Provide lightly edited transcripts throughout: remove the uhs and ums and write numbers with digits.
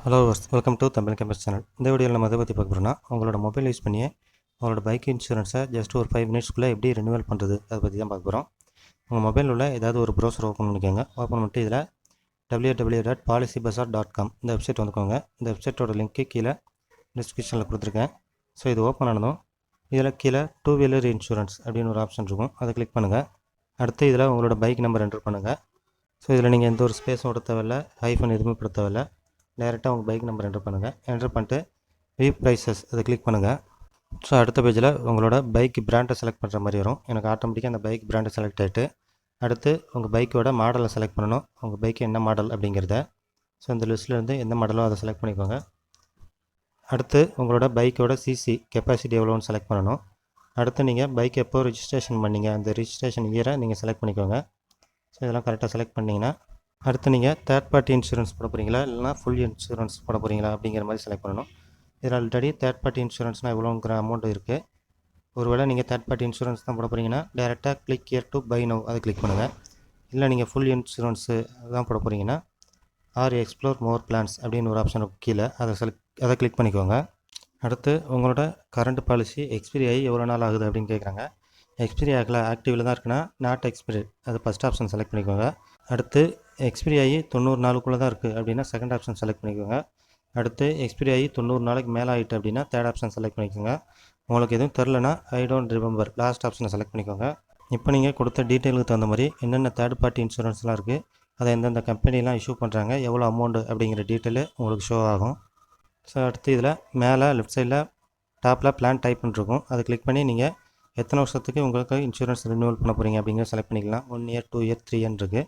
Hello welcome to Tamil campus channel. இந்த வீடியோவில் நம்ம எதை பற்றி பார்க்க போகிறோம்னா, உங்களோட மொபைல் யூஸ் பண்ணியே உங்களோட பைக் இன்சூரன்ஸை ஜஸ்ட் ஒரு 5 மினிட்ஸ்க்குள்ளே எப்படி ரினியூவல் பண்ணுறது அதை பற்றி தான் பார்க்க போகிறோம். உங்கள் மொபைலில் உள்ள ஏதாவது ஒரு ப்ரௌசர் ஓப்பன் பண்ணிக்கோங்க. ஓப்பன் பண்ணிட்டு இதில் www.policybazaar.com இந்த வெப்சைட் வந்துக்கோங்க. இந்த வெப்சைட்டோட லிங்க்கு கீழே டிஸ்கிரிப்ஷனில் கொடுத்துருக்கேன். ஸோ இது ஓப்பன் ஆனதும் இதில் கீழே 2 வீலர் இன்சூரன்ஸ் அப்படின்னு ஒரு ஆப்ஷன் இருக்கும், அதை கிளிக் பண்ணுங்கள். அடுத்து இதில் உங்களோட பைக் நம்பர் என்டர் பண்ணுங்கள். ஸோ இதில் நீங்கள் எந்த ஒரு ஸ்பேஸும் விட தேவையில்ல, ஹைஃபன் எதுவுமே போட தேவையில்ல. டேரெக்டாக உங்கள் பைக் நம்பர் என்டர் பண்ணுங்கள். என்டர் பண்ணிட்டு வியூ ப்ரைஸஸ் அதை கிளிக் பண்ணுங்கள். ஸோ அடுத்த பேஜில் உங்களோட பைக் பிராண்டை செலக்ட் பண்ணுற மாதிரி வரும். எனக்கு ஆட்டோமேட்டிக்காக அந்த பைக் பிராண்டை செலக்ட் ஆகிட்டு அடுத்து உங்கள் பைக்கோட மாடலை செலக்ட் பண்ணணும். உங்கள் பைக்கு என்ன மாடல் அப்படிங்கிறத ஸோ இந்த லிஸ்ட்லேருந்து எந்த மாடலோ அதை செலக்ட் பண்ணிக்கோங்க. அடுத்து உங்களோட பைக்கோட சிசி கெப்பாசிட்டி எவ்வளோன்னு செலக்ட் பண்ணணும். அடுத்து நீங்கள் பைக் எப்போ ரிஜிஸ்ட்ரேஷன் பண்ணீங்க அந்த ரிஜிஸ்ட்ரேஷன் இயரை நீங்கள் செலக்ட் பண்ணிக்கோங்க. ஸோ இதெல்லாம் கரெக்டாக செலக்ட் பண்ணிங்கன்னா அடுத்து நீங்கள் தேர்ட் பார்ட்டி இன்சூரன்ஸ் போட போகிறீங்களா இல்லைனா ஃபுல் இன்சூரன்ஸ் போட போகிறீங்களா அப்படிங்கிற மாதிரி செலக்ட் பண்ணணும். இதில் ஆல்ரெடி தேர்ட் பார்ட்டி இன்சூரன்ஸ்னால் எவ்வளோங்கிற அமௌண்ட் இருக்குது. ஒருவேளை நீங்கள் தேர்ட் பார்ட்டி இன்சூரன்ஸ் தான் போட போகிறீங்கன்னா டேரெக்டாக click here to buy now அதை கிளிக் பண்ணுங்கள். இல்லை நீங்கள் ஃபுல் இன்சூரன்ஸு தான் போட போகிறீங்கன்னா ஆர் எக்ஸ்ப்ளோர் மோர் பிளான்ஸ் அப்படின்னு ஒரு ஆப்ஷன் கீழே அதை கிளிக் பண்ணிக்கோங்க. அடுத்து உங்களோட கரண்ட் பாலிசி எக்ஸ்பைரி ஆகி எவ்வளோ நாள் ஆகுது அப்படின்னு கேட்குறாங்க. எக்ஸ்பைரி ஆகலை, ஆக்டிவில் தான் இருக்குன்னா நாட் எக்ஸ்பைரி அது ஃபஸ்ட் ஆப்ஷன் செலக்ட் பண்ணிக்கோங்க. அடுத்து எக்ஸ்பைரி ஆகி 90 நாளுக்குள்ளே தான் இருக்குது அப்படின்னா செகண்ட் ஆப்ஷன் செலக்ட் பண்ணிக்கோங்க. அடுத்து எக்ஸ்பைரி ஆகி 90 நாளைக்கு மேலே ஆகிட்டு அப்படின்னா தேர்ட் ஆப்ஷன் செலக்ட் பண்ணிக்கோங்க. உங்களுக்கு எதுவும் தெரிலனா ஐ டோன்ட் ரிமெம்பர் லாஸ்ட் ஆப்ஷனை செலக்ட் பண்ணிக்கோங்க. இப்போ நீங்கள் கொடுத்த டீட்டெயிலுக்கு தகுந்த மாதிரி என்னென்ன தேர்ட் பார்ட்டி இன்சூரன்ஸ்லாம் இருக்குது, அதை எந்தெந்த கம்பெனிலாம் இஷ்யூ பண்ணுறாங்க, எவ்வளோ அமௌண்ட்டு அப்படிங்கிற டீட்டெயிலு உங்களுக்கு ஷோ ஆகும். ஸோ அடுத்து இதில் மேலே லெஃப்ட் சைடில் டாப்பில் பிளான் டைப் பண்ணிருக்கும், அதை கிளிக் பண்ணி நீங்கள் எத்தனை வருஷத்துக்கு உங்களுக்கு இன்சூரன்ஸ் ரினியூவல் பண்ண போகிறீங்க அப்படிங்கிறத செலக்ட் பண்ணிக்கலாம். 1 இயர் 2 இயர் 3 இயர் இருக்குது.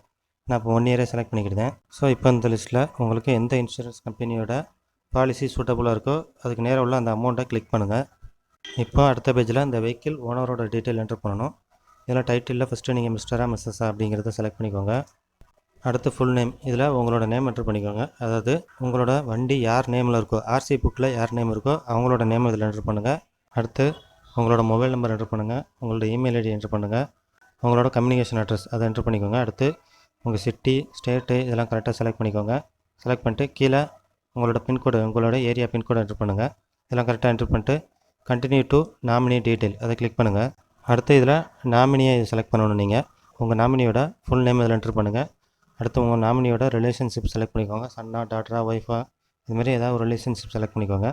நான் இப்போ 1 இயரே செலக்ட் பண்ணிக்கிட்டேன். ஸோ இப்போ இந்த லிஸ்ட்டில் உங்களுக்கு எந்த இன்சூரன்ஸ் கம்பெனியோட பாலிசி சூட்டபுளாக இருக்கோ அதுக்கு நேராக உள்ள அந்த அமௌண்ட்டை கிளிக் பண்ணுங்கள். இப்போ அடுத்த பேஜில் இந்த வெஹிக்கிள் ஓனரோட டீட்டெயில் என்டர் பண்ணணும். இதில் டைட்டிலில் ஃபஸ்ட்டு நீங்கள் மிஸ்டரா மிஸ்ஸஸா அப்படிங்கிறத செலக்ட் பண்ணிக்கோங்க. அடுத்து ஃபுல் நேம், இதில் உங்களோட நேம் என்டர் பண்ணிக்கோங்க. அதாவது உங்களோட வண்டி யார் நேமில் இருக்கோ, ஆர்சி புக்கில் யார் நேம் இருக்கோ அவங்களோட நேம் இதில் என்டர் பண்ணுங்கள். அடுத்து உங்களோட மொபைல் நம்பர் என்டர் பண்ணுங்கள். உங்களோட இமெயில் ஐடி என்டர் பண்ணுங்கள். உங்களோட கம்யூனிகேஷன் அட்ரஸ் அதை என்டர் பண்ணிக்கோங்க. அடுத்து உங்கள் சிட்டி ஸ்டேட்டு இதெல்லாம் கரெக்டாக செலக்ட் பண்ணிக்கோங்க. செலக்ட் பண்ணிட்டு கீழே உங்களோட பின்கோடு உங்களோட ஏரியா பின்கோடு என்டர் பண்ணுங்கள். இதெல்லாம் கரெக்டாக என்டர் பண்ணிட்டு கண்டினியூ டு நாமினி டீட்டெயில் அதை கிளிக் பண்ணுங்கள். அடுத்து இதில் நாமினியை செலக்ட் பண்ணணும். நீங்கள் உங்கள் நாமினியோட ஃபுல் நேம் இதில் என்டர் பண்ணுங்கள். அடுத்து உங்கள் நாமினியோட ரிலேஷன்ஷிப் செலக்ட் பண்ணிக்கோங்க. சன்னா டாட்டரா ஒய்ஃபா இதுமாதிரி ஏதாவது ஒரு ரிலேஷன்ஷிப் செலக்ட் பண்ணிக்கோங்க.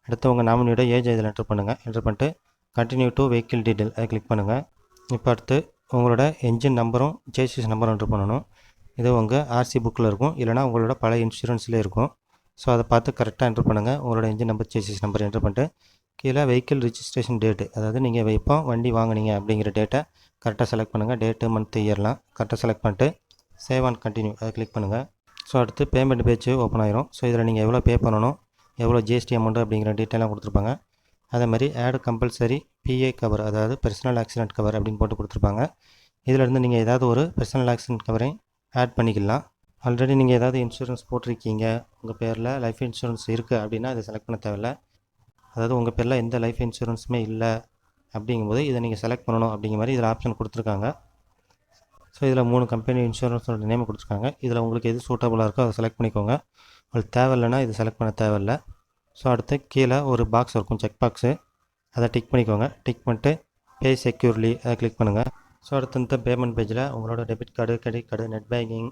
அடுத்து உங்கள் நாமினியோட ஏஜ் இதில் என்டர் பண்ணுங்கள். என்டர் பண்ணிட்டு கண்டினியூ டு வெஹிக்கிள் டீட்டெயில் அதை கிளிக் பண்ணுங்கள். இப்போ அடுத்து உங்களோட என்ஜின் நம்பரும் சேசிஸ் நம்பரும் என்டர் பண்ணணும். இது உங்கள் ஆர்சி புக்கில் இருக்கும், இல்லைனா உங்களோட பழைய இன்சூரன்ஸ்லேயே இருக்கும். ஸோ அதை பார்த்து கரெக்டாக என்டர் பண்ணுங்கள். உங்களோட engine number chassis number enter பண்ணிட்டு கீழே வெஹிக்கிள் ரிஜிஸ்ட்ரேஷன் டேட்டு, அதாவது நீங்கள் எப்போ வண்டி வாங்கினீங்க அப்படிங்கிற டேட்டை கரெக்டாக செலக்ட் பண்ணுங்கள். டேட்டு மந்த் இயர்லாம் கரெக்டாக செலக்ட் பண்ணிட்டு சேவ் அண்ட் கண்டினியூ அதை கிளிக் பண்ணுங்கள். ஸோ அடுத்து பேமெண்ட் பேஜ் ஓப்பன் ஆயிரும். ஸோ இதில் நீங்கள் எவ்வளோ பே பண்ணணும், எவ்வளோ ஜிஎஸ்டி அமௌண்ட்டு அப்படிங்கிற டீட்டெயிலாம் கொடுத்துருப்பாங்க. அதே மாதிரி ஆட் கம்பல்சரி பிஏ கவர், அதாவது பர்சனல் ஆக்சிடென்ட் கவர் அப்படின்னு போட்டு கொடுத்துருப்பாங்க. இதிலேருந்து நீங்கள் ஏதாவது ஒரு பர்சனல் ஆக்சிடென்ட் கவரை ஆட் பண்ணிக்கலாம். ஆல்ரெடி நீங்கள் ஏதாவது இன்சூரன்ஸ் போட்டிருக்கீங்க, உங்கள் பேரில் லைஃப் இன்சூரன்ஸ் இருக்குது அப்படின்னா இதை செலக்ட் பண்ண தேவையில்ல. அதாவது உங்கள் பேரில் எந்த லைஃப் இன்சூரன்ஸுமே இல்லை அப்படிங்கும்போது இதை நீங்கள் செலக்ட் பண்ணணும் அப்படிங்கிற மாதிரி இதில் ஆப்ஷன் கொடுத்துருக்காங்க. ஸோ இதில் 3 கம்பெனி இன்சூரன்ஸோட நேம் கொடுத்துருக்காங்க. இதில் உங்களுக்கு எது சூட்டபுளாக இருக்கோ அதை செலக்ட் பண்ணிக்கோங்க. உங்களுக்கு தேவையில்லைன்னா இது செலக்ட் பண்ண தேவையில்லை. ஸோ அடுத்து கீழே ஒரு பாக்ஸ் இருக்கும், செக் பாக்ஸு, அதை டிக் பண்ணிக்கோங்க. டிக் பண்ணிட்டு பே செக்யூர்லி அதை கிளிக் பண்ணுங்கள். ஸோ அடுத்து இந்த பேமெண்ட் பேஜில் உங்களோட debit card, credit card, net banking,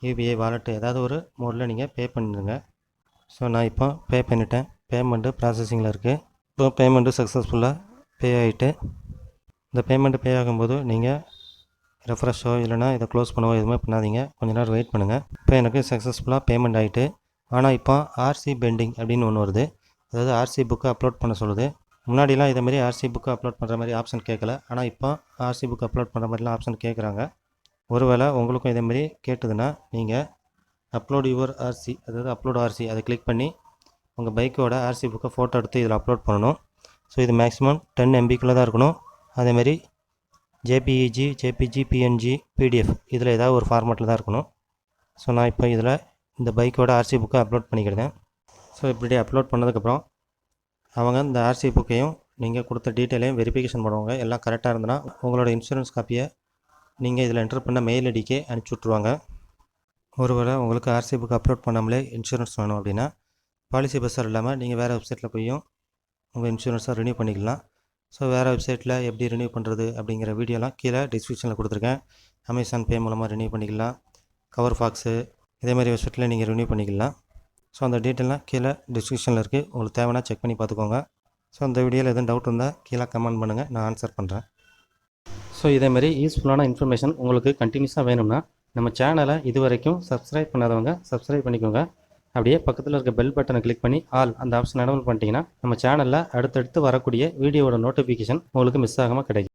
UPI wallet ஏதாவது ஒரு மோடில் நீங்கள் பே பண்ணிடுங்க. ஸோ நான் இப்போ பே பண்ணிட்டேன். பேமெண்ட்டு ப்ராசஸிங்கில் இருக்குது. இப்போ பேமெண்ட்டு சக்ஸஸ்ஃபுல்லாக பே ஆகிட்டு இந்த பேமெண்ட்டு பே ஆகும்போது நீங்கள் ரெஃப்ரெஷ்ஷோ இல்லைனா இதை க்ளோஸ் பண்ணவோ எதுவுமே பண்ணாதீங்க, கொஞ்ச நேரம் வெயிட் பண்ணுங்கள். இப்போ எனக்கு சக்ஸஸ்ஃபுல்லாக பேமெண்ட் ஆகிட்டு, ஆனால் இப்போ ஆர்சி பெண்டிங் அப்படின்னு ஒன்று வருது. அதாவது ஆர்சி புக்கு அப்லோட் பண்ண சொல்லுது. முன்னாடிலாம் இதேமாரி ஆர்சி புக்கு அப்லோட் பண்ணுற மாதிரி ஆப்ஷன் கேட்கல, ஆனால் இப்போ ஆர்சி புக்கு அப்லோட் பண்ணுற மாதிரிலாம் ஆப்ஷன் கேட்குறாங்க. ஒருவேளை உங்களுக்கும் இதேமாரி கேட்டுதுன்னா நீங்கள் அப்லோட் யுவர் ஆர்சி, அதாவது அப்லோட் ஆர்சி அதை கிளிக் பண்ணி உங்கள் பைக்கோட ஆர்சி புக்கை ஃபோட்டோ எடுத்து இதில் அப்லோட் பண்ணணும். ஸோ இது மேக்ஸிமம் 10 MBக்குள்ளே தான் இருக்கணும். அதேமாரி ஜேபிஇஜி, ஜேபிஜி, பிஎன்ஜி, பிடிஎஃப் இதில் ஏதாவது ஒரு ஃபார்மேட்டில் தான் இருக்கணும். ஸோ நான் இப்போ இதில் இந்த பைக்கோட ஆர்சி புக்கை அப்லோட் பண்ணிக்கிறேன். ஸோ இப்படி அப்லோட் பண்ணதுக்கப்புறம் அவங்க இந்த ஆர்சி புக்கையும் நீங்கள் கொடுத்த டீட்டெயிலையும் வெரிஃபிகேஷன் பண்ணுவாங்க. எல்லாம் கரெக்டாக இருந்ததுன்னா உங்களோட இன்சூரன்ஸ் காப்பியை நீங்கள் இதில் என்டர் பண்ண மெயில் ஐடிக்கே அனுப்பிச்சி விட்ருவாங்க. ஒருவேளை உங்களுக்கு ஆர்சி புக் அப்லோட் பண்ணாமலே இன்சூரன்ஸ் வேணும் அப்படின்னா பாலிசி பஸ்ஸார் இல்லாமல் நீங்கள் வேறு வெப்சைட்டில் போயும் உங்கள் இன்சூரன்ஸை ரினியூ பண்ணிக்கலாம். ஸோ வேறு வெப்சைட்டில் எப்படி ரினியூ பண்ணுறது அப்படிங்கிற வீடியோலாம் கீழே டிஸ்கிரிப்ஷனில் கொடுத்துருக்கேன். அமேசான் பே மூலமாக ரினியூ பண்ணிக்கலாம். கவர் ஃபாக்ஸு இதேமாதிரி வெப்சைட்டில் நீங்கள் ரினியூ பண்ணிக்கலாம். ஸோ அந்த டீட்டெயிலாம் கீழே டிஸ்கிரிப்ஷனில் இருக்குது. உங்களுக்கு தேவைன்னா செக் பண்ணி பார்த்துக்கோங்க. ஸோ அந்த வீடியோவில் எதுவும் டவுட் இருந்தால் கீழே கமெண்ட் பண்ணுங்கள், நான் ஆன்சர் பண்ணுறேன். ஸோ இதேமாதிரி யூஸ்ஃபுல்லான இன்ஃபர்மேஷன் உங்களுக்கு கண்டினியூஸாக வேணும்னா நம்ம சேனலை இது வரைக்கும் சப்ஸ்கிரைப் பண்ணாதவங்க சப்ஸ்கிரைப் பண்ணிக்கோங்க. அப்படியே பக்கத்தில் இருக்க பெல் பட்டனை கிளிக் பண்ணி ஆல் அந்த ஆப்ஷன் எனேபிள் பண்ணிட்டீங்கன்னா நம்ம சேனலில் அடுத்தடுத்து வரக்கூடிய வீடியோவோட நோட்டிஃபிகேஷன் உங்களுக்கு மிஸ் ஆகாமல் கிடைக்கும்.